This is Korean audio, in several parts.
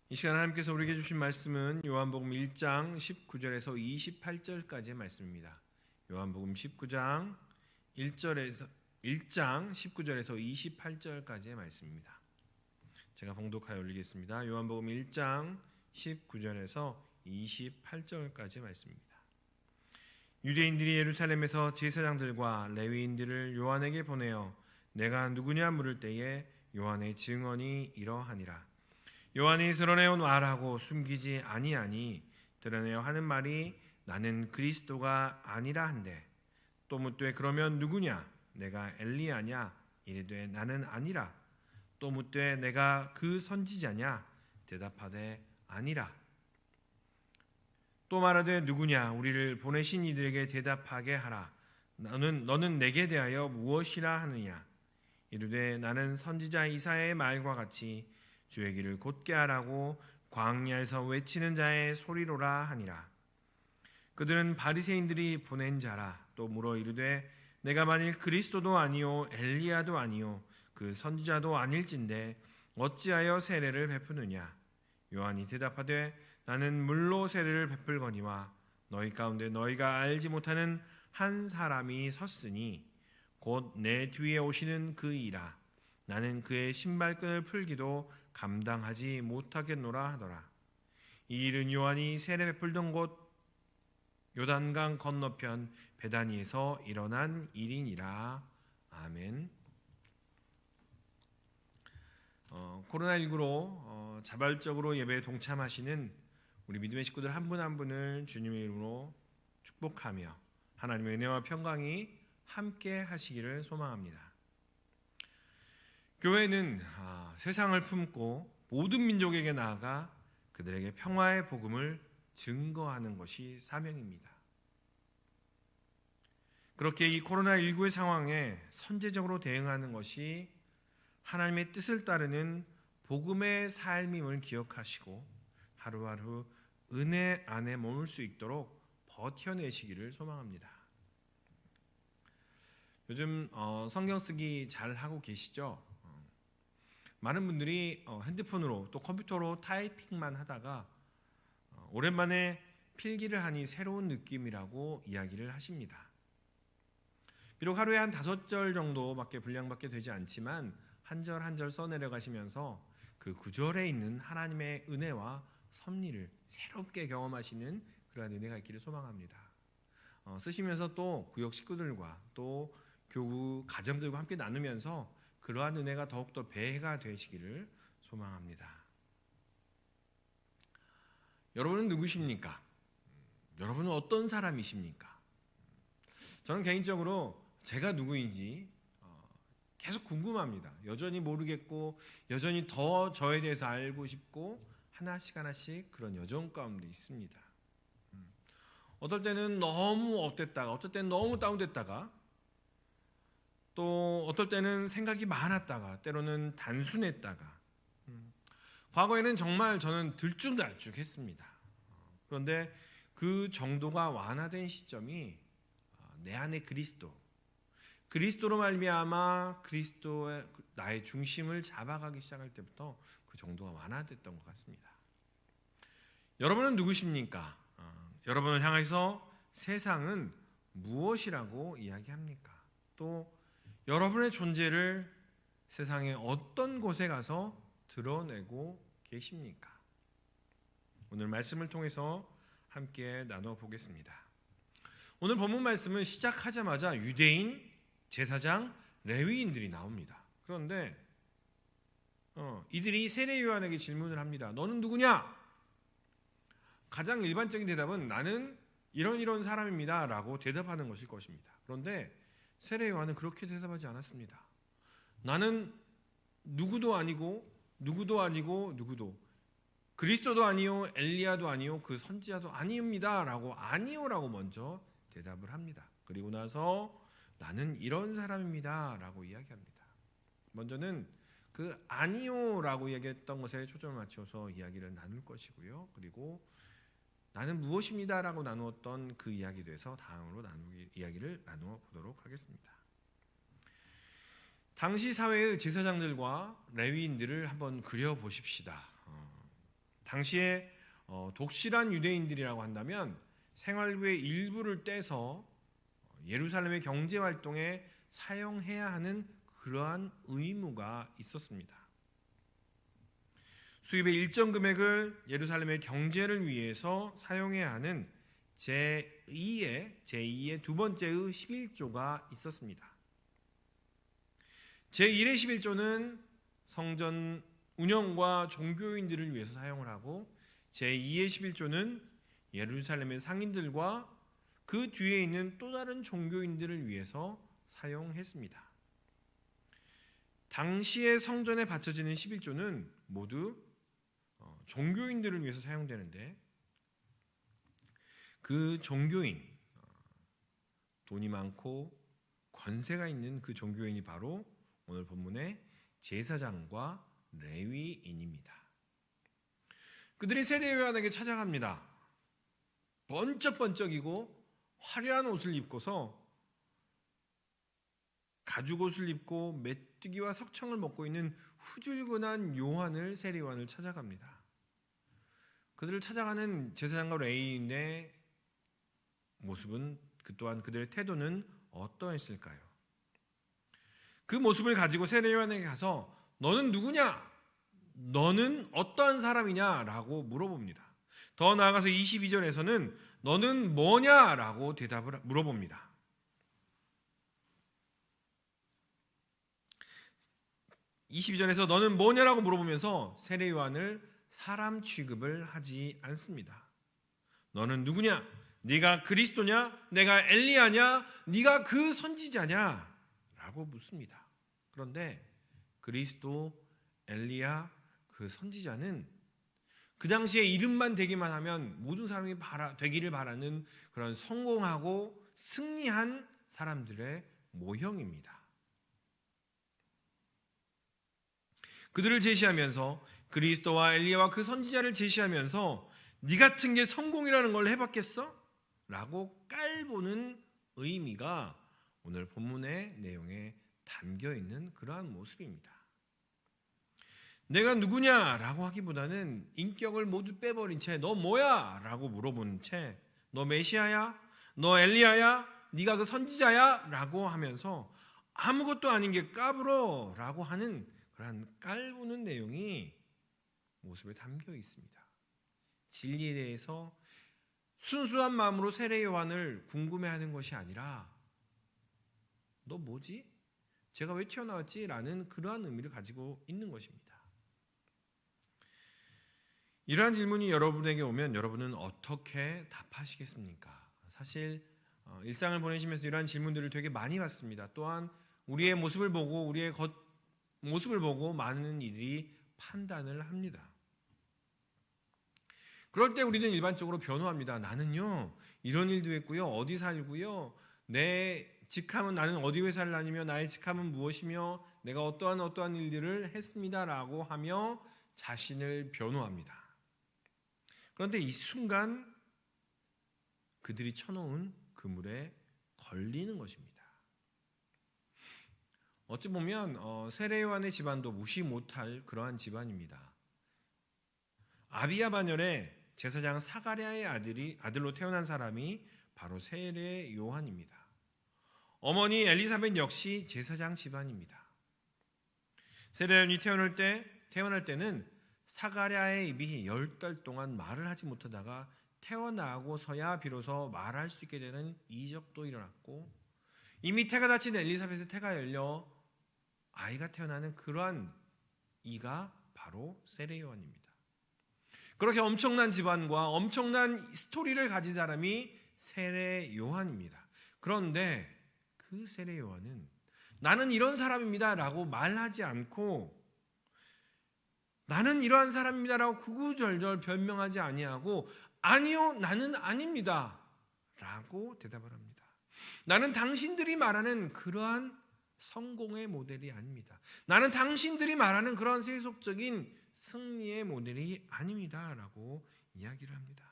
이 시간 하나님께서 우리에게 주신 말씀은 요한복음 1장 19절에서 28절까지의 말씀입니다. 요한복음 1장 19절에서 28절까지의 말씀입니다. 제가 봉독하여 올리겠습니다. 요한복음 1장 19절에서 28절까지의 말씀입니다. 유대인들이 예루살렘에서 제사장들과 레위인들을 요한에게 보내어 내가 누구냐 물을 때에 요한의 증언이 이러하니라. 요한이 드러내어 말하고 숨기지 아니하니 드러내어 하는 말이 나는 그리스도가 아니라 한데 또 묻되 그러면 누구냐 내가 엘리야냐 이르되 나는 아니라 또 묻되 내가 그 선지자냐 대답하되 아니라 또 말하되 누구냐 우리를 보내신 이들에게 대답하게 하라. 너는 내게 대하여 무엇이라 하느냐 이르되 나는 선지자 이사야의 말과 같이 주의 길을 곧게 하라고 광야에서 외치는 자의 소리로라 하니라. 그들은 바리새인들이 보낸 자라. 또 물어 이르되 내가 만일 그리스도도 아니요 엘리야도 아니요 그 선지자도 아닐진데 어찌하여 세례를 베푸느냐. 요한이 대답하되 나는 물로 세례를 베풀거니와 너희 가운데 너희가 알지 못하는 한 사람이 섰으니 곧 내 뒤에 오시는 그이라. 나는 그의 신발끈을 풀기도 감당하지 못하겠노라 하더라. 이 일은 요한이 세례 베풀던 곳 요단강 건너편 베다니에서 일어난 일이니라. 아멘. 코로나19로 자발적으로 예배에 동참하시는 우리 믿음의 식구들 한 분 한 분을 주님의 이름으로 축복하며 하나님의 은혜와 평강이 함께 하시기를 소망합니다. 교회는 세상을 품고 모든 민족에게 나아가 그들에게 평화의 복음을 증거하는 것이 사명입니다. 그렇게 이 코로나19의 상황에 선제적으로 대응하는 것이 하나님의 뜻을 따르는 복음의 삶임을 기억하시고 하루하루 은혜 안에 머물 수 있도록 버텨내시기를 소망합니다. 요즘 성경 쓰기 잘 하고 계시죠? 많은 분들이 핸드폰으로 또 컴퓨터로 타이핑만 하다가 오랜만에 필기를 하니 새로운 느낌이라고 이야기를 하십니다. 비록 하루에 한 5절 정도밖에 분량밖에 되지 않지만 한 절 한 절 써내려가시면서 그 구절에 있는 하나님의 은혜와 섭리를 새롭게 경험하시는 그러한 은혜가 있기를 소망합니다. 쓰시면서 또 구역 식구들과 또 교우 가정들과 함께 나누면서 그러한 은혜가 더욱더 배가 되시기를 소망합니다. 여러분은 누구십니까? 여러분은 어떤 사람이십니까? 저는 개인적으로 제가 누구인지 계속 궁금합니다. 여전히 모르겠고 여전히 더 저에 대해서 알고 싶고 하나씩 그런 여정 가운데 있습니다. 어떨 때는 너무 업됐다가 어떨 때는 너무 다운됐다가 또 어떨 때는 생각이 많았다가 때로는 단순했다가 과거에는 정말 저는 들쭉날쭉했습니다. 그런데 그 정도가 완화된 시점이 내 안에 그리스도로 말미암아 그리스도의 나의 중심을 잡아가기 시작할 때부터 그 정도가 완화됐던 것 같습니다. 여러분은 누구십니까? 여러분을 향해서 세상은 무엇이라고 이야기합니까? 또 여러분의 존재를 세상의 어떤 곳에 가서 드러내고 계십니까? 오늘 말씀을 통해서 함께 나눠 보겠습니다. 오늘 본문 말씀은 시작하자마자 유대인, 제사장, 레위인들이 나옵니다. 그런데 이들이 세례 요한에게 질문을 합니다. 너는 누구냐? 가장 일반적인 대답은 나는 이런 사람입니다 라고 대답하는 것일 것입니다. 그런데 세례 요한은 그렇게 대답하지 않았습니다. 나는 누구도 아니고 그리스도도 아니요 엘리야도 아니요 그 선지자도 아닙니다 라고 아니요라고 먼저 대답을 합니다. 그리고 나서 나는 이런 사람입니다 라고 이야기합니다. 먼저는 그 아니요라고 얘기했던 것에 초점을 맞춰서 이야기를 나눌 것이고요. 그리고 나는 무엇입니다 라고 나누었던 그 이야기에 대해서 다음으로 이야기를 나누어 보도록 하겠습니다. 당시 사회의 제사장들과 레위인들을 한번 그려보십시다. 당시에 독실한 유대인들이라고 한다면 생활비의 일부를 떼서 예루살렘의 경제 활동에 사용해야 하는 그러한 의무가 있었습니다. 수입의 일정 금액을 예루살렘의 경제를 위해서 사용해야 하는 제2의 두 번째의 11조가 있었습니다. 제1의 11조는 성전 운영과 종교인들을 위해서 사용을 하고, 제2의 11조는 예루살렘의 상인들과 그 뒤에 있는 또 다른 종교인들을 위해서 사용했습니다. 당시의 성전에 바쳐지는 11조는 모두 종교인들을 위해서 사용되는데, 그 종교인, 돈이 많고 권세가 있는 그 종교인이 바로 오늘 본문의 제사장과 레위인입니다. 그들이 세례요한에게 찾아갑니다. 번쩍번쩍이고 화려한 옷을 입고서 가죽옷을 입고 메뚜기와 석청을 먹고 있는 후줄근한 요한을, 세례요한을 찾아갑니다. 그들을 찾아가는 제사장과 레위인의 모습은, 그 또한 그들의 태도는 어떠했을까요? 그 모습을 가지고 세례요한에게 가서 너는 누구냐? 너는 어떠한 사람이냐? 라고 물어봅니다. 더 나아가서 22절에서는 너는 뭐냐? 라고 물어봅니다. (22절에서) 너는 뭐냐라고 물어보면서 세례요한을 사람 취급을 하지 않습니다. 너는 누구냐? 네가 그리스도냐? 내가 엘리야냐? 네가 그 선지자냐? 라고 묻습니다. 그런데 그리스도, 엘리야, 그 선지자는 그 당시에 이름만 되기만 하면 모든 사람이 되기를 바라는 그런 성공하고 승리한 사람들의 모형입니다. 그들을 제시하면서, 그리스도와 엘리야와 그 선지자를 제시하면서 네 같은 게 성공이라는 걸 해봤겠어? 라고 깔보는 의미가 오늘 본문의 내용에 담겨있는 그러한 모습입니다. 내가 누구냐라고 하기보다는 인격을 모두 빼버린 채 너 뭐야? 라고 물어본 채 너 메시아야? 너 엘리야야? 네가 그 선지자야? 라고 하면서 아무것도 아닌 게 까불어 라고 하는 그러한 깔보는 내용이 모습에 담겨 있습니다. 진리에 대해서 순수한 마음으로 세례 요한을 궁금해하는 것이 아니라 너 뭐지? 제가 왜 튀어나왔지? 라는 그러한 의미를 가지고 있는 것입니다. 이러한 질문이 여러분에게 오면 여러분은 어떻게 답하시겠습니까? 사실 일상을 보내시면서 이러한 질문들을 되게 많이 받습니다. 또한 우리의 모습을 보고 모습을 보고 많은 이들이 판단을 합니다. 그럴 때 우리는 일반적으로 변호합니다. 나는요 이런 일도 했고요, 어디 살고요, 내 직함은, 나는 어디 회사를 다니며 나의 직함은 무엇이며 내가 어떠한 일들을 했습니다라고 하며 자신을 변호합니다. 그런데 이 순간 그들이 쳐놓은 그물에 걸리는 것입니다. 어찌 보면 세례 요한의 집안도 무시 못할 그러한 집안입니다. 아비야 반열의 제사장 사가랴의 아들로 태어난 사람이 바로 세례 요한입니다. 어머니 엘리사벳 역시 제사장 집안입니다. 세례 요한이 태어날 때는 사가랴의 입이 10달 동안 말을 하지 못하다가 태어나고서야 비로소 말할 수 있게 되는 이적도 일어났고, 이미 태가 닫힌 엘리사벳의 태가 열려 아이가 태어나는 그러한 이가 바로 세례 요한입니다. 그렇게 엄청난 집안과 엄청난 스토리를 가진 사람이 세례 요한입니다. 그런데 그 세례 요한은 나는 이런 사람입니다 라고 말하지 않고, 나는 이러한 사람입니다 라고 구구절절 변명하지 아니하고, 아니요 나는 아닙니다 라고 대답을 합니다. 나는 당신들이 말하는 그러한 성공의 모델이 아닙니다. 나는 당신들이 말하는 그러한 세속적인 승리의 모델이 아닙니다 라고 이야기를 합니다.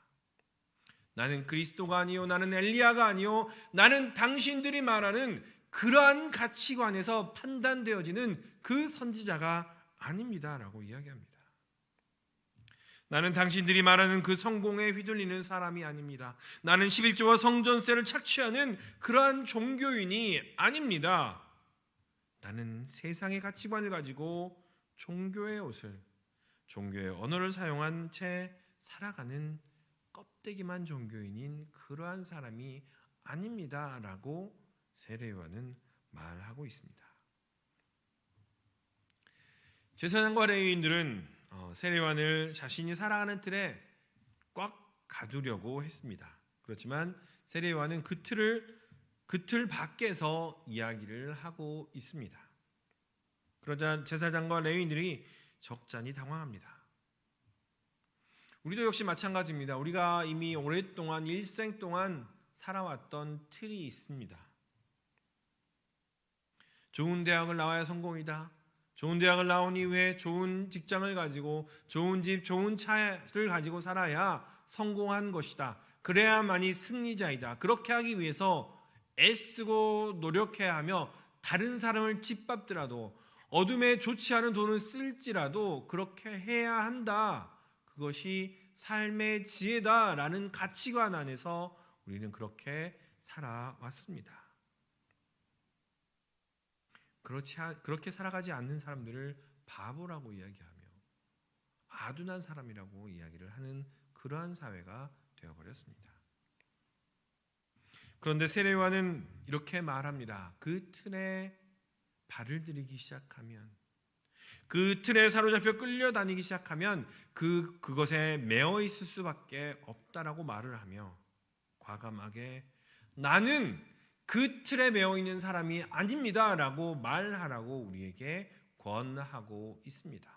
나는 그리스도가 아니요, 나는 엘리야가 아니요, 나는 당신들이 말하는 그러한 가치관에서 판단되어지는 그 선지자가 아닙니다 라고 이야기합니다. 나는 당신들이 말하는 그 성공에 휘둘리는 사람이 아닙니다. 나는 11조와 성전세를 착취하는 그러한 종교인이 아닙니다. 나는 세상의 가치관을 가지고 종교의 옷을, 종교의 언어를 사용한 채 살아가는 껍데기만 종교인인 그러한 사람이 아닙니다 라고 세례요한은 말하고 있습니다. 제사장과 레위인들은 세례요한을 자신이 살아가는 틀에 꽉 가두려고 했습니다. 그렇지만 세례요한은 그 틀 밖에서 이야기를 하고 있습니다. 그러자 제사장과 레위인들이 적잖이 당황합니다. 우리도 역시 마찬가지입니다. 우리가 이미 오랫동안 일생 동안 살아왔던 틀이 있습니다. 좋은 대학을 나와야 성공이다. 좋은 대학을 나온 이후에 좋은 직장을 가지고 좋은 집, 좋은 차를 가지고 살아야 성공한 것이다. 그래야만이 승리자이다. 그렇게 하기 위해서 애쓰고 노력해야 하며 다른 사람을 짓밟더라도 어둠에 좋지 않은 돈을 쓸지라도 그렇게 해야 한다. 그것이 삶의 지혜다라는 가치관 안에서 우리는 그렇게 살아왔습니다. 그렇게 살아가지 않는 사람들을 바보라고 이야기하며 아둔한 사람이라고 이야기를 하는 그러한 사회가 되어버렸습니다. 그런데 세례요한은 이렇게 말합니다. 그 틀에 발을 들이기 시작하면, 그 틀에 사로잡혀 끌려다니기 시작하면 그것에 매어 있을 수밖에 없다라고 말을 하며 과감하게 나는 그 틀에 매어 있는 사람이 아닙니다 라고 말하라고 우리에게 권하고 있습니다.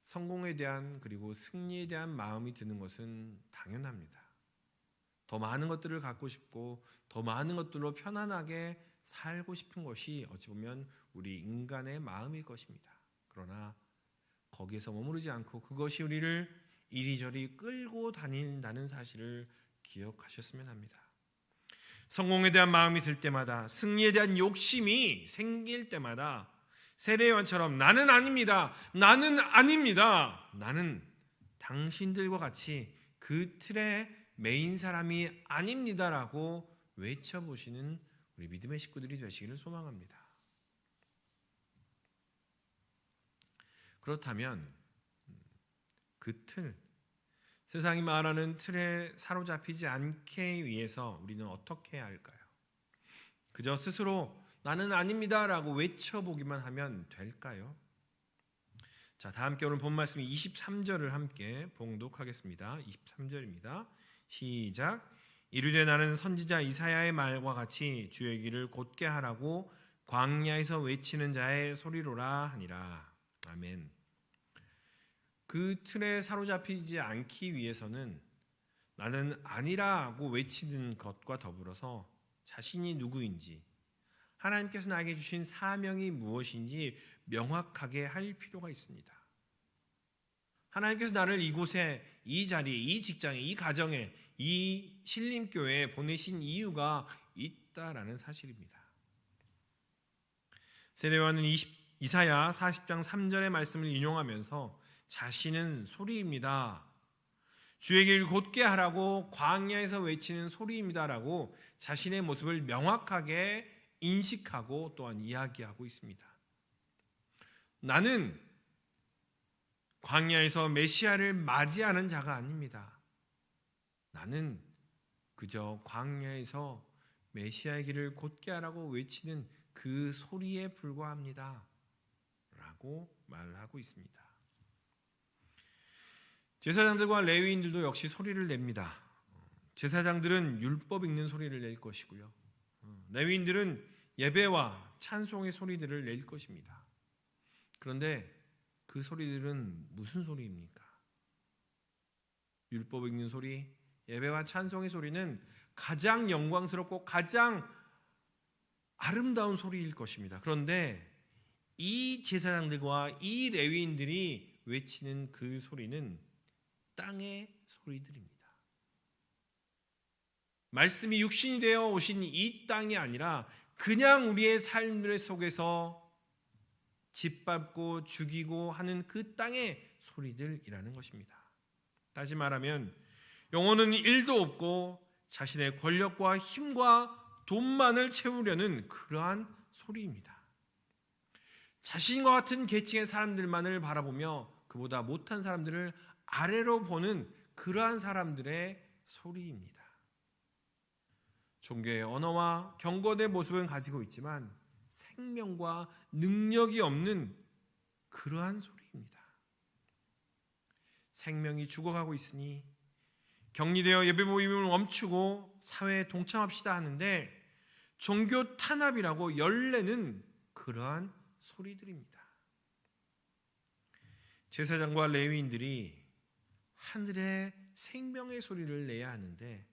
성공에 대한 그리고 승리에 대한 마음이 드는 것은 당연합니다. 더 많은 것들을 갖고 싶고 더 많은 것들로 편안하게 살고 싶은 것이 어찌 보면 우리 인간의 마음일 것입니다. 그러나 거기에서 머무르지 않고 그것이 우리를 이리저리 끌고 다닌다는 사실을 기억하셨으면 합니다. 성공에 대한 마음이 들 때마다, 승리에 대한 욕심이 생길 때마다 세례요한처럼 나는 아닙니다. 나는 아닙니다. 나는 당신들과 같이 그 틀에 매인 사람이 아닙니다라고 외쳐보시는 우리 믿음의 식구들이 되시기를 소망합니다. 그렇다면 그 틀, 세상이 말하는 틀에 사로잡히지 않게 위해서 우리는 어떻게 해야 할까요? 그저 스스로 나는 아닙니다라고 외쳐보기만 하면 될까요? 자, 다 함께 오늘 본 말씀 23절을 함께 봉독하겠습니다. 23절입니다. 시작. 이르되 나는 선지자 이사야의 말과 같이 주의 길을 곧게 하라고 광야에서 외치는 자의 소리로라 하니라. 아멘. 그 틀에 사로잡히지 않기 위해서는 나는 아니라고 외치는 것과 더불어서 자신이 누구인지, 하나님께서 나에게 주신 사명이 무엇인지 명확하게 할 필요가 있습니다. 하나님께서 나를 이곳에, 이 자리에, 이 직장에, 이 가정에, 이 신림교회에 보내신 이유가 있다라는 사실입니다. 세례요한은 이사야 40장 3절의 말씀을 인용하면서 자신은 소리입니다. 주의 길 곧게 하라고 광야에서 외치는 소리입니다라고 자신의 모습을 명확하게 인식하고 또한 이야기하고 있습니다. 나는 광야에서 메시아를 맞이하는 자가 아닙니다. 나는 그저 광야에서 메시아의 길을 곧게 하라고 외치는 그 소리에 불과합니다 라고 말하고 있습니다. 제사장들과 레위인들도 역시 소리를 냅니다. 제사장들은 율법 읽는 소리를 낼 것이고요, 레위인들은 예배와 찬송의 소리들을 낼 것입니다. 그런데 그 소리들은 무슨 소리입니까? 율법 읽는 소리, 예배와 찬송의 소리는 가장 영광스럽고 가장 아름다운 소리일 것입니다. 그런데 이 제사장들과 이 레위인들이 외치는 그 소리는 땅의 소리들입니다. 말씀이 육신이 되어 오신 이 땅이 아니라 그냥 우리의 삶들 속에서 짓밟고 죽이고 하는 그 땅의 소리들이라는 것입니다. 다시 말하면 영혼은 일도 없고 자신의 권력과 힘과 돈만을 채우려는 그러한 소리입니다. 자신과 같은 계층의 사람들만을 바라보며 그보다 못한 사람들을 아래로 보는 그러한 사람들의 소리입니다. 종교의 언어와 경건의 모습은 가지고 있지만 생명과 능력이 없는 그러한 소리입니다. 생명이 죽어가고 있으니 격리되어 예배 모임을 멈추고 사회에 동참합시다 하는데 종교 탄압이라고 열내는 그러한 소리들입니다. 제사장과 레위인들이 하늘의 생명의 소리를 내야 하는데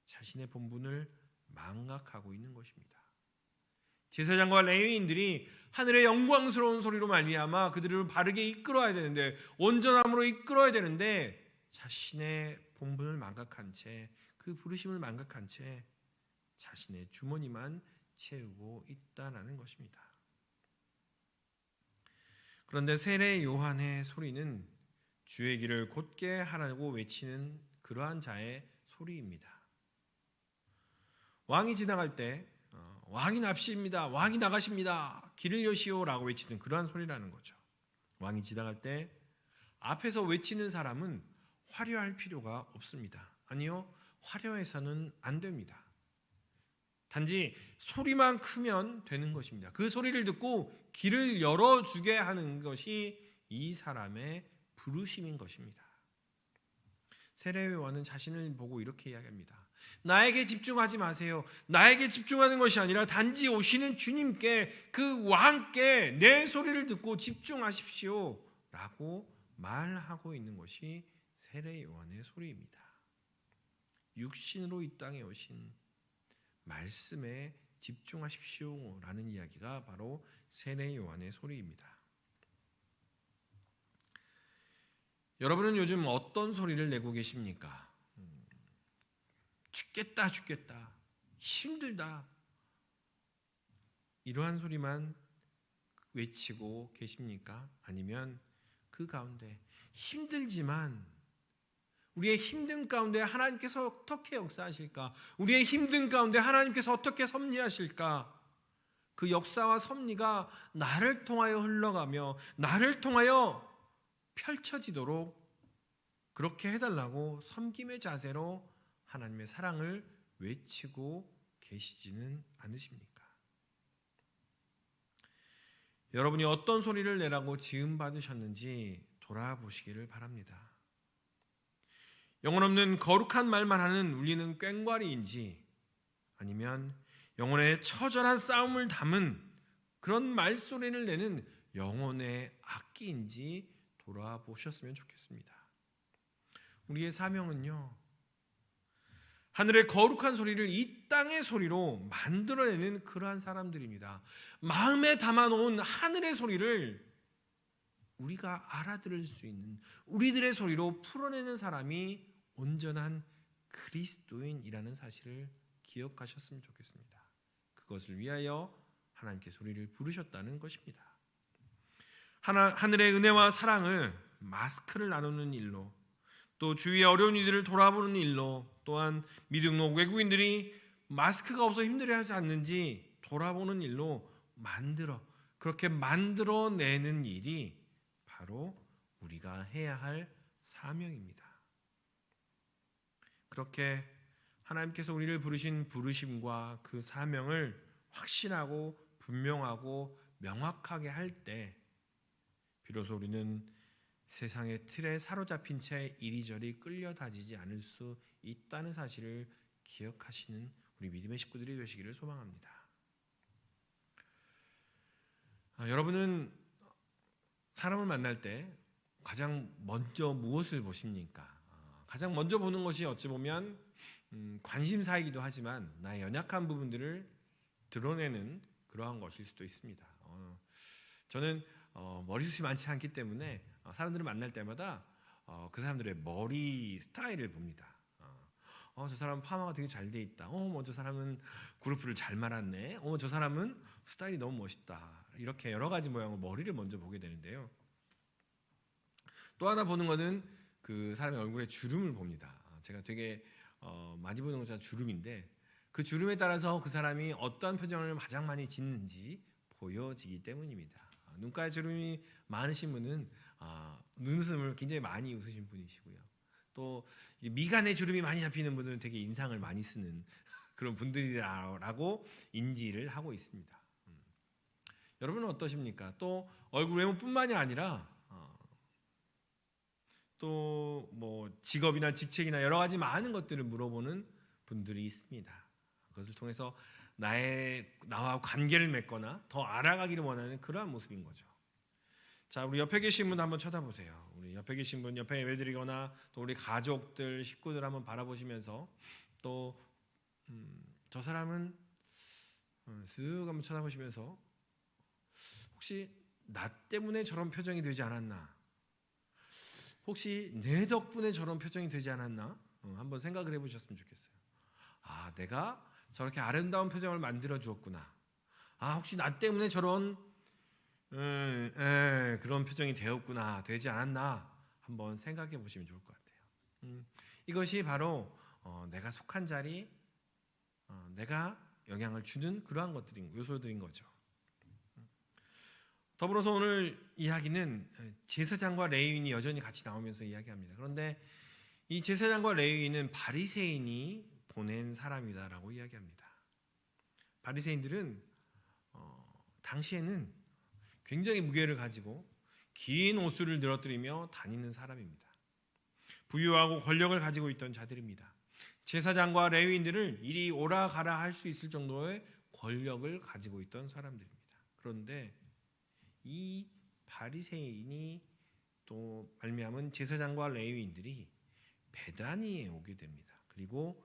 자신의 본분을 망각하고 있는 것입니다. 제사장과 레위인들이 하늘의 영광스러운 소리로 말미암아 그들을 바르게 이끌어야 되는데, 온전함으로 이끌어야 되는데 자신의 본분을 망각한 채, 그 부르심을 망각한 채 자신의 주머니만 채우고 있다라는 것입니다. 그런데 세례 요한의 소리는 주의 길을 곧게 하라고 외치는 그러한 자의 소리입니다. 왕이 지나갈 때 왕이 납시입니다, 왕이 나가십니다, 길을 여시오라고 외치는 그러한 소리라는 거죠. 왕이 지나갈 때 앞에서 외치는 사람은 화려할 필요가 없습니다. 아니요, 화려해서는 안 됩니다. 단지 소리만 크면 되는 것입니다. 그 소리를 듣고 길을 열어주게 하는 것이 이 사람의 부르심인 것입니다. 세례요한은 자신을 보고 이렇게 이야기합니다. 나에게 집중하지 마세요. 나에게 집중하는 것이 아니라 단지 오시는 주님께, 그 왕께 내 소리를 듣고 집중하십시오 라고 말하고 있는 것이 세례요한의 소리입니다. 육신으로 이 땅에 오신 말씀에 집중하십시오 라는 이야기가 바로 세례요한의 소리입니다. 여러분은 요즘 어떤 소리를 내고 계십니까? 죽겠다, 죽겠다, 힘들다, 이러한 소리만 외치고 계십니까? 아니면 그 가운데 힘들지만 우리의 힘든 가운데 하나님께서 어떻게 역사하실까? 우리의 힘든 가운데 하나님께서 어떻게 섭리하실까? 그 역사와 섭리가 나를 통하여 흘러가며 나를 통하여 펼쳐지도록 그렇게 해달라고 섬김의 자세로 하나님의 사랑을 외치고 계시지는 않으십니까? 여러분이 어떤 소리를 내라고 지음받으셨는지 돌아보시기를 바랍니다. 영혼 없는 거룩한 말만 하는 울리는 꽹과리인지, 아니면 영혼의 처절한 싸움을 담은 그런 말소리를 내는 영혼의 악기인지 돌아보셨으면 좋겠습니다. 우리의 사명은요, 하늘의 거룩한 소리를 이 땅의 소리로 만들어내는 그러한 사람들입니다. 마음에 담아놓은 하늘의 소리를 우리가 알아들을 수 있는 우리들의 소리로 풀어내는 사람이 온전한 그리스도인이라는 사실을 기억하셨으면 좋겠습니다. 그것을 위하여 하나님께서 우리를 부르셨다는 것입니다. 하늘의 은혜와 사랑을 마스크를 나누는 일로, 또 주위의 어려운 이들을 돌아보는 일로, 또한 미등록 외국인들이 마스크가 없어 힘들어하지 않는지 돌아보는 일로 그렇게 만들어내는 일이 바로 우리가 해야 할 사명입니다. 그렇게 하나님께서 우리를 부르신 부르심과 그 사명을 확신하고 분명하고 명확하게 할 때 비로소 우리는 세상의 틀에 사로잡힌 채 이리저리 끌려다니지 않을 수 있다는 사실을 기억하시는 우리 믿음의 식구들이 되시기를 소망합니다. 여러분은 사람을 만날 때 가장 먼저 무엇을 보십니까? 가장 먼저 보는 것이 어찌 보면 관심사이기도 하지만 나의 연약한 부분들을 드러내는 그러한 것일 수도 있습니다. 저는 머리숱이 많지 않기 때문에 사람들을 만날 때마다 그 사람들의 머리 스타일을 봅니다. 저 사람은 파마가 되게 잘 돼 있다. 저 사람은 그루프를 잘 말았네. 저 사람은 스타일이 너무 멋있다. 이렇게 여러 가지 모양으로 머리를 먼저 보게 되는데요. 또 하나 보는 것은 그 사람의 얼굴에 주름을 봅니다. 제가 되게 많이 보는 것은 주름인데 그 주름에 따라서 그 사람이 어떠한 표정을 가장 많이 짓는지 보여지기 때문입니다. 눈가에 주름이 많으신 분은 눈웃음을 굉장히 많이 웃으신 분이시고요. 또 미간에 주름이 많이 잡히는 분들은 되게 인상을 많이 쓰는 그런 분들이라고 인지를 하고 있습니다. 여러분은 어떠십니까? 또 얼굴 외모뿐만이 아니라 또 뭐 직업이나 직책이나 여러 가지 많은 것들을 물어보는 분들이 있습니다. 그것을 통해서 나와 관계를 맺거나 더 알아가기를 원하는 그러한 모습인 거죠. 자, 우리 옆에 계신 분 한번 쳐다보세요. 우리 옆에 계신 분, 옆에 예배드리거나 또 우리 가족들, 식구들 한번 바라보시면서 또 저 사람은 쓱 한번 쳐다보시면서 혹시 나 때문에 저런 표정이 되지 않았나? 혹시 내 덕분에 저런 표정이 되지 않았나? 한번 생각을 해보셨으면 좋겠어요. 내가 저렇게 아름다운 표정을 만들어 주었구나. 혹시 나 때문에 저런 그런 표정이 되지 않았나? 한번 생각해 보시면 좋을 것 같아요. 이것이 바로 내가 속한 자리, 내가 영향을 주는 그러한 요소들인 거죠. 더불어서 오늘 이야기는 제사장과 레위인이 여전히 같이 나오면서 이야기합니다. 그런데 이 제사장과 레위인은 바리새인이 보낸 사람이다라고 이야기합니다. 바리새인들은 당시에는 굉장히 무게를 가지고 긴 옷을 늘어뜨리며 다니는 사람입니다. 부유하고 권력을 가지고 있던 자들입니다. 제사장과 레위인들을 이리 오라 가라 할 수 있을 정도의 권력을 가지고 있던 사람들입니다. 그런데 이 바리새인이 또 말미암은 제사장과 레위인들이 베다니에 오게 됩니다. 그리고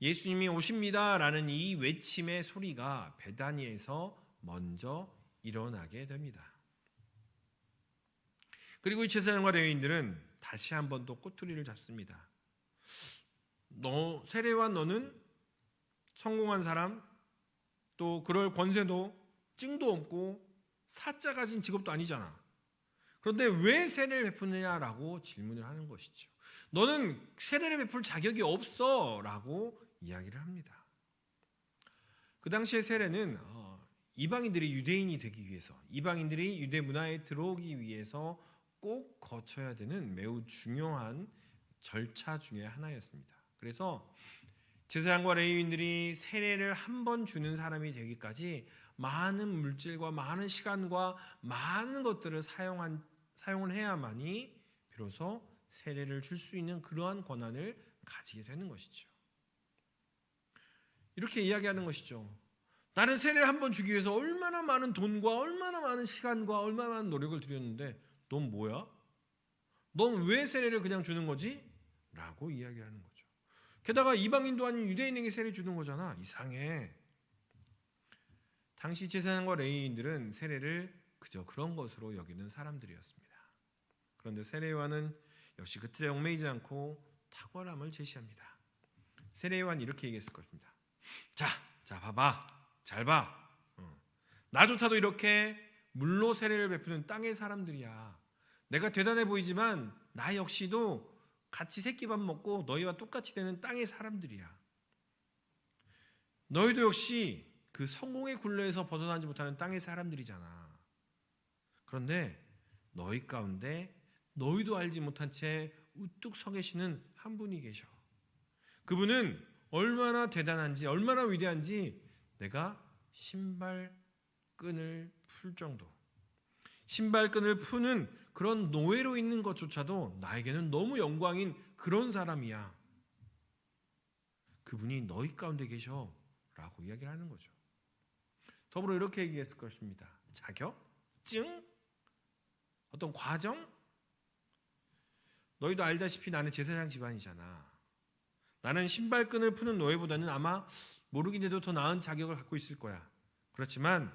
예수님이 오십니다라는 이 외침의 소리가 베다니에서 먼저 일어나게 됩니다. 그리고 이 제사장과 레위인들은 다시 한번 또 꼬투리를 잡습니다. 세례요한 너는 성공한 사람, 또 그럴 권세도 증도 없고 사자 가진 직업도 아니잖아. 그런데 왜 세례를 베푸느냐라고 질문을 하는 것이죠. 너는 세례를 베풀 자격이 없어라고 이야기를 합니다. 그 당시의 세례는 이방인들이 유대인이 되기 위해서, 이방인들이 유대 문화에 들어오기 위해서 꼭 거쳐야 되는 매우 중요한 절차 중에 하나였습니다. 그래서 제사장과 레위인들이 세례를 한 번 주는 사람이 되기까지 많은 물질과 많은 시간과 많은 것들을 사용을 해야만이 비로소 세례를 줄 수 있는 그러한 권한을 가지게 되는 것이죠. 이렇게 이야기하는 것이죠. 나는 세례를 한 번 주기 위해서 얼마나 많은 돈과 얼마나 많은 시간과 얼마나 많은 노력을 들였는데 넌 뭐야? 넌 왜 세례를 그냥 주는 거지? 라고 이야기하는 거죠. 게다가 이방인도 아닌 유대인에게 세례 주는 거잖아. 이상해. 당시 제사장과 레위인들은 세례를 그저 그런 것으로 여기는 사람들이었습니다. 그런데 세례요한은 역시 그 틀에 얽매이지 않고 탁월함을 제시합니다. 세례요한이 이렇게 얘기했을 것입니다. 자 봐봐. 잘 봐. 나조차도 이렇게 물로 세례를 베푸는 땅의 사람들이야. 내가 대단해 보이지만 나 역시도 같이 새끼밥 먹고 너희와 똑같이 되는 땅의 사람들이야. 너희도 역시 그 성공의 굴레에서 벗어나지 못하는 땅의 사람들이잖아. 그런데 너희 가운데 너희도 알지 못한 채 우뚝 서 계시는 한 분이 계셔. 그분은 얼마나 대단한지, 얼마나 위대한지 내가 신발끈을 풀 정도, 신발끈을 푸는 그런 노예로 있는 것조차도 나에게는 너무 영광인 그런 사람이야. 그분이 너희 가운데 계셔 라고 이야기를 하는 거죠. 더불어 이렇게 얘기했을 것입니다. 자격증? 어떤 과정? 너희도 알다시피 나는 제사장 집안이잖아. 나는 신발끈을 푸는 노예보다는 아마 모르긴 해도 더 나은 자격을 갖고 있을 거야. 그렇지만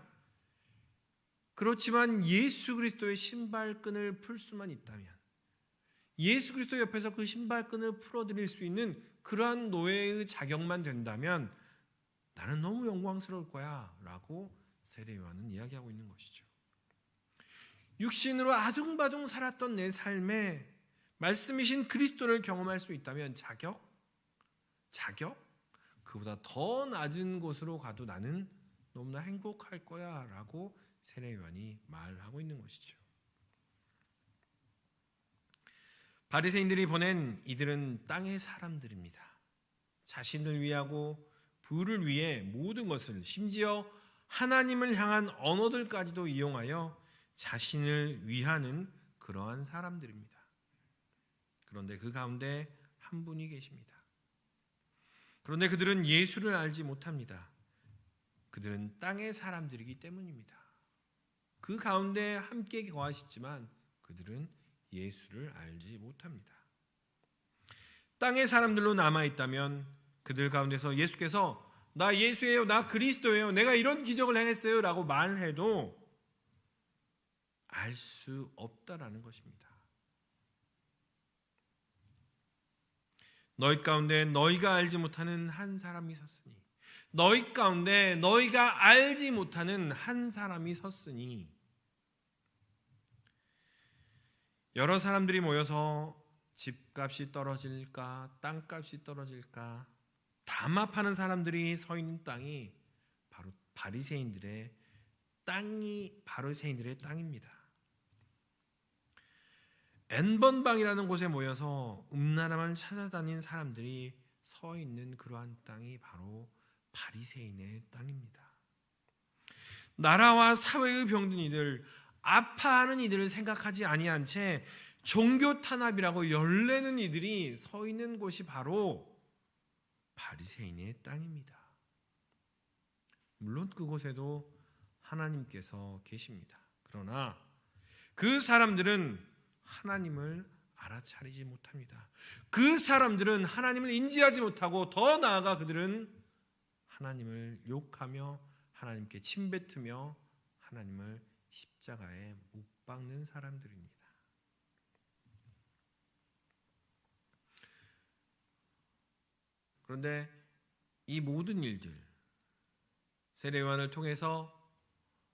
예수 그리스도의 신발끈을 풀 수만 있다면, 예수 그리스도 옆에서 그 신발끈을 풀어드릴 수 있는 그러한 노예의 자격만 된다면 나는 너무 영광스러울 거야 라고 세례요한은 이야기하고 있는 것이죠. 육신으로 아둥바둥 살았던 내 삶에 말씀이신 그리스도를 경험할 수 있다면 자격? 그보다 더 낮은 곳으로 가도 나는 너무나 행복할 거야 라고 세례요한이 말하고 있는 것이죠. 바리새인들이 보낸 이들은 땅의 사람들입니다. 자신을 위하고 부를 위해 모든 것을, 심지어 하나님을 향한 언어들까지도 이용하여 자신을 위하는 그러한 사람들입니다. 그런데 그 가운데 한 분이 계십니다. 그런데 그들은 예수를 알지 못합니다. 그들은 땅의 사람들이기 때문입니다. 그 가운데 함께 거하시지만 그들은 예수를 알지 못합니다. 땅의 사람들로 남아있다면 그들 가운데서 예수께서 나 예수예요, 나 그리스도예요, 내가 이런 기적을 행했어요 라고 말해도 알 수 없다라는 것입니다. 너희 가운데 너희가 알지 못하는 한 사람이 섰으니, 너희 가운데 너희가 알지 못하는 한 사람이 섰으니, 여러 사람들이 모여서 집값이 떨어질까 땅값이 떨어질까 담합하는 사람들이 서 있는 땅이 바로 바리새인들의 땅입니다. N번방이라는 곳에 모여서 음란함을 찾아다닌 사람들이 서 있는 그러한 땅이 바로 바리새인의 땅입니다. 나라와 사회의 병든 이들, 아파하는 이들을 생각하지 아니한 채 종교 탄압이라고 열내는 이들이 서 있는 곳이 바로 바리새인의 땅입니다. 물론 그곳에도 하나님께서 계십니다. 그러나 그 사람들은 하나님을 알아차리지 못합니다. 그 사람들은 하나님을 인지하지 못하고, 더 나아가 그들은 하나님을 욕하며 하나님께 침뱉으며 하나님을 십자가에 못 박는 사람들입니다. 그런데 이 모든 일들, 세례요한을 통해서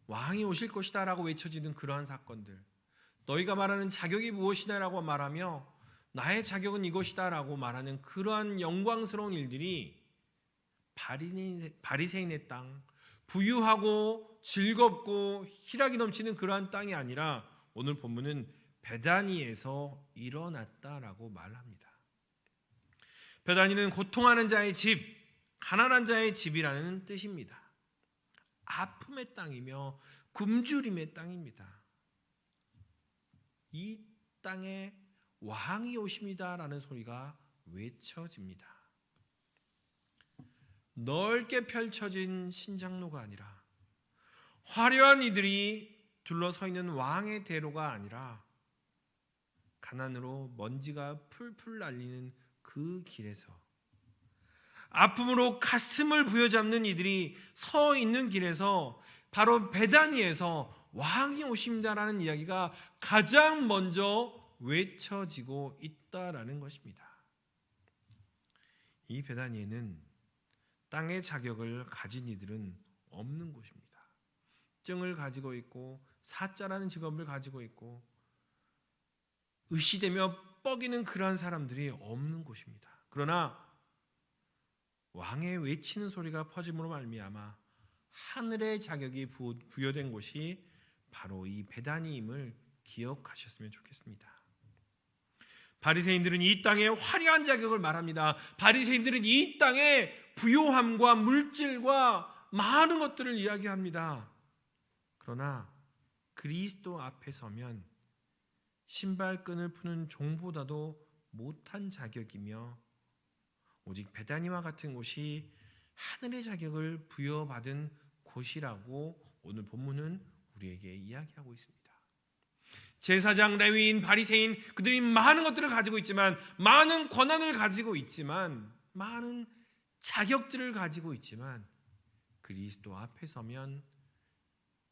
왕이 오실 것이다 라고 외쳐지는 그러한 사건들, 너희가 말하는 자격이 무엇이냐 라고 말하며 나의 자격은 이것이다 라고 말하는 그러한 영광스러운 일들이 바리새인의 땅, 부유하고 즐겁고 희락이 넘치는 그러한 땅이 아니라 오늘 본문은 베다니에서 일어났다라고 말합니다. 베다니는 고통하는 자의 집, 가난한 자의 집이라는 뜻입니다. 아픔의 땅이며 굶주림의 땅입니다. 이 땅에 왕이 오십니다라는 소리가 외쳐집니다. 넓게 펼쳐진 신장로가 아니라, 화려한 이들이 둘러서 있는 왕의 대로가 아니라, 가난으로 먼지가 풀풀 날리는 그 길에서, 아픔으로 가슴을 부여잡는 이들이 서 있는 길에서, 바로 베다니에서 왕이 오십니다라는 이야기가 가장 먼저 외쳐지고 있다라는 것입니다. 이 베다니에는 땅의 자격을 가진 이들은 없는 곳입니다. 증을 가지고 있고 사자라는 직업을 가지고 있고 의시되며 뻐기는 그러한 사람들이 없는 곳입니다. 그러나 왕의 외치는 소리가 퍼짐으로 말미암아 하늘의 자격이 부여된 곳이 바로 이 베다니임을 기억하셨으면 좋겠습니다. 바리새인들은 이 땅의 화려한 자격을 말합니다. 바리새인들은 이 땅의 부요함과 물질과 많은 것들을 이야기합니다. 그러나 그리스도 앞에 서면 신발끈을 푸는 종보다도 못한 자격이며, 오직 베다니와 같은 곳이 하늘의 자격을 부여받은 곳이라고 오늘 본문은 우리에게 이야기하고 있습니다. 제사장, 레위인, 바리새인, 그들이 많은 것들을 가지고 있지만, 많은 권한을 가지고 있지만, 많은 자격들을 가지고 있지만, 그리스도 앞에 서면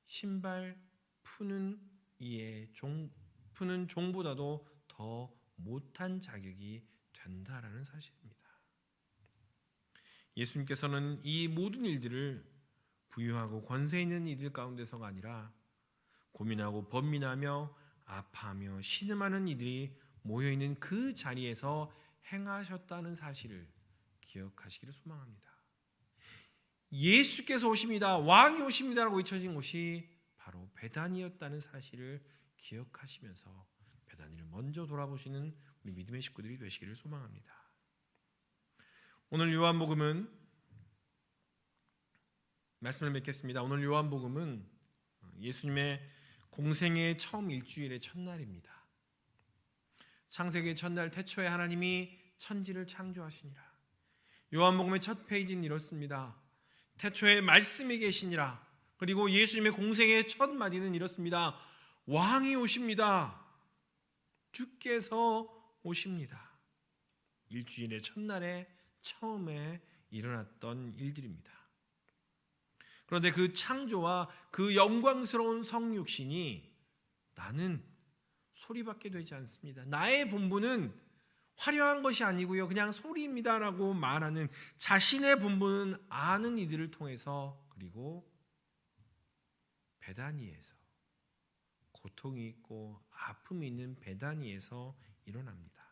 신발 푸는 종보다도 더 못한 자격이 된다라는 사실입니다. 예수님께서는 이 모든 일들을 부유하고 권세 있는 이들 가운데서가 아니라 고민하고 번민하며 아파하며 신음하는 이들이 모여있는 그 자리에서 행하셨다는 사실을 기억하시기를 소망합니다. 예수께서 오십니다. 왕이 오십니다라고 외쳐진 곳이 바로 베다니였다는 사실을 기억하시면서 베다니를 먼저 돌아보시는 우리 믿음의 식구들이 되시기를 소망합니다. 오늘 요한복음은 말씀을 맺겠습니다. 오늘 요한복음은 예수님의 공생의 처음 일주일의 첫날입니다. 창세기의 첫날 태초에 하나님이 천지를 창조하시니라. 요한복음의 첫 페이지는 이렇습니다. 태초에 말씀이 계시니라. 그리고 예수님의 공생의 첫 마디는 이렇습니다. 왕이 오십니다. 주께서 오십니다. 일주일의 첫날에 처음에 일어났던 일들입니다. 그런데 그 창조와 그 영광스러운 성육신이 나는 소리밖에 되지 않습니다. 나의 본분은 화려한 것이 아니고요. 그냥 소리입니다라고 말하는 자신의 본분은 아는 이들을 통해서 그리고 베다니에서 고통이 있고 아픔이 있는 베다니에서 일어납니다.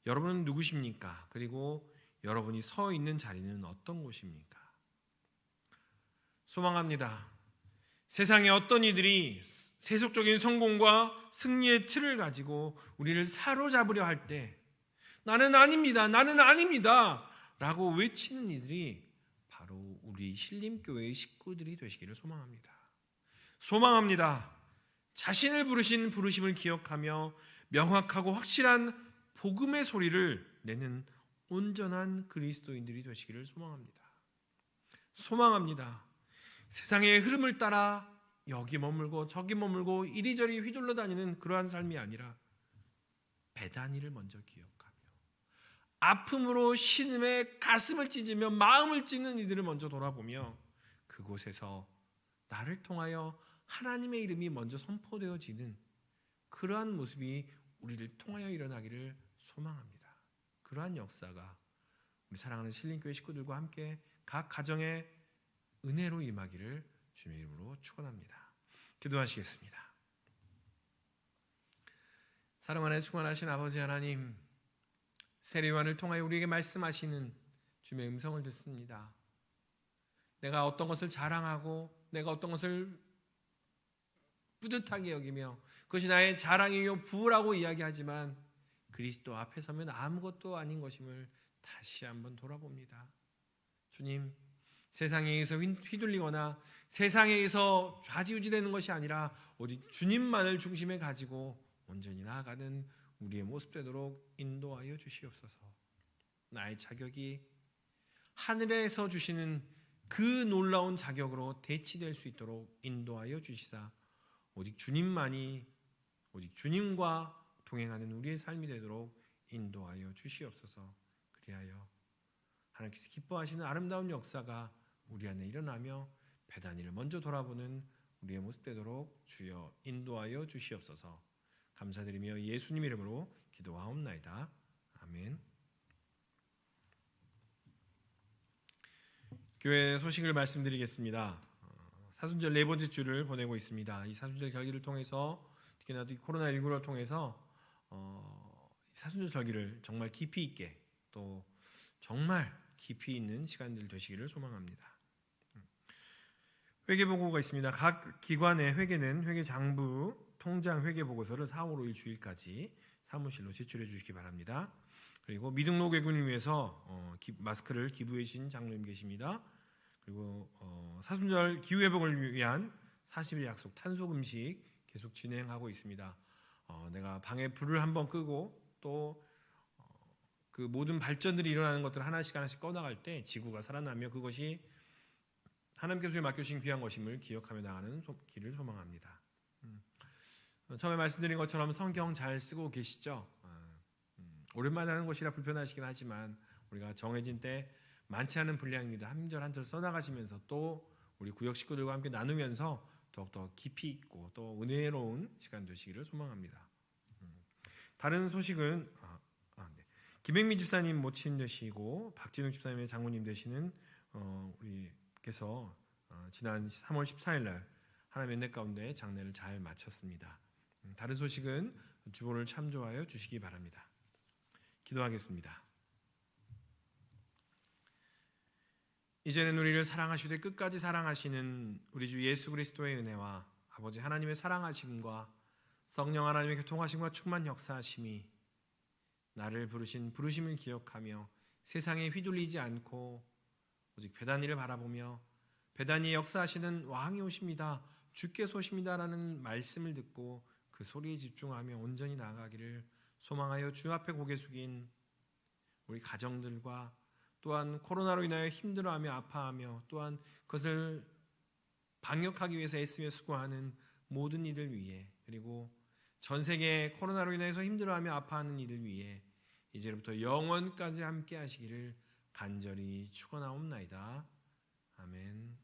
여러분은 누구십니까? 그리고 여러분이 서 있는 자리는 어떤 곳입니까? 소망합니다. 세상에 어떤 이들이 세속적인 성공과 승리의 틀을 가지고 우리를 사로잡으려 할 때 나는 아닙니다. 나는 아닙니다. 라고 외치는 이들이 바로 우리 신림교회의 식구들이 되시기를 소망합니다. 소망합니다. 자신을 부르신 부르심을 기억하며 명확하고 확실한 복음의 소리를 내는 온전한 그리스도인들이 되시기를 소망합니다. 소망합니다. 세상의 흐름을 따라 여기 머물고 저기 머물고 이리저리 휘둘러 다니는 그러한 삶이 아니라 베다니를 먼저 기억하며 아픔으로 신음에 가슴을 찢으며 마음을 찢는 이들을 먼저 돌아보며 그곳에서 나를 통하여 하나님의 이름이 먼저 선포되어지는 그러한 모습이 우리를 통하여 일어나기를 소망합니다. 그러한 역사가 우리 사랑하는 신림교회 식구들과 함께 각 가정에 은혜로 임하기를 주님의 이름으로 축원합니다. 기도하시겠습니다. 사랑 안에 충만하신 아버지 하나님, 세례요한을 통하여 우리에게 말씀하시는 주님의 음성을 듣습니다. 내가 어떤 것을 자랑하고 내가 어떤 것을 뿌듯하게 여기며 그것이 나의 자랑이요 부라고 이야기하지만 그리스도 앞에 서면 아무것도 아닌 것임을 다시 한번 돌아봅니다. 주님, 세상에 의해서 휘둘리거나 세상에 의해서 좌지우지되는 것이 아니라 오직 주님만을 중심에 가지고 온전히 나아가는 우리의 모습 되도록 인도하여 주시옵소서. 나의 자격이 하늘에서 주시는 그 놀라운 자격으로 대치될 수 있도록 인도하여 주시사 오직 주님만이 오직 주님과 동행하는 우리의 삶이 되도록 인도하여 주시옵소서. 그리하여 하나님께서 기뻐하시는 아름다운 역사가 우리 안에 일어나며 베다니를 먼저 돌아보는 우리의 모습 되도록 주여 인도하여 주시옵소서. 감사드리며 예수님 이름으로 기도하옵나이다. 아멘. 교회 소식을 말씀드리겠습니다. 사순절 네 번째 주를 보내고 있습니다. 이 사순절 절기를 통해서 특히나 코로나19를 통해서 사순절 절기를 정말 깊이 있게 또 정말 깊이 있는 시간들 되시기를 소망합니다. 회계보고가 있습니다. 각 기관의 회계는 회계장부 통장 회계보고서를 4월 5일 주일까지 사무실로 제출해 주시기 바랍니다. 그리고 미등록 외국인을 위해서 마스크를 기부해 주신 장로님 계십니다. 그리고 사순절 기후회복을 위한 40일 약속 탄소금식 계속 진행하고 있습니다. 내가 방에 불을 한번 끄고 또 그 모든 발전들이 일어나는 것들을 하나씩 꺼나갈 때 지구가 살아나며 그것이 하나님께서 맡겨주신 귀한 것임을 기억하며 나가는 길을 소망합니다. 처음에 말씀드린 것처럼 성경 잘 쓰고 계시죠? 오랜만에 하는 것이라 불편하시긴 하지만 우리가 정해진 때 많지 않은 분량입니다. 한 절 한 절 써나가시면서 또 우리 구역 식구들과 함께 나누면서 더욱더 깊이 있고 또 은혜로운 시간 되시기를 소망합니다. 다른 소식은 김행미 집사님 모친 되시고 박진욱 집사님의 장모님 되시는 우리께서 지난 3월 14일 날 하나님의 은혜 가운데 장례를 잘 마쳤습니다. 다른 소식은 주보를 참조하여 주시기 바랍니다. 기도하겠습니다. 이제는 우리를 사랑하시되 끝까지 사랑하시는 우리 주 예수 그리스도의 은혜와 아버지 하나님의 사랑하심과 성령 하나님의 교통하심과 충만 역사하심이 나를 부르신 부르심을 기억하며 세상에 휘둘리지 않고 오직 베다니를 바라보며 베다니에 역사하시는 왕이 오십니다. 주께서 오십니다라는 말씀을 듣고 그 소리에 집중하며 온전히 나아가기를 소망하여 주 앞에 고개 숙인 우리 가정들과 또한 코로나로 인하여 힘들어하며 아파하며 또한 그것을 방역하기 위해서 애쓰며 수고하는 모든 이들 위해 그리고 전 세계 코로나로 인해서 힘들어하며 아파하는 이들 위해 이제부터 영원까지 함께 하시기를 간절히 축원하옵나이다. 아멘.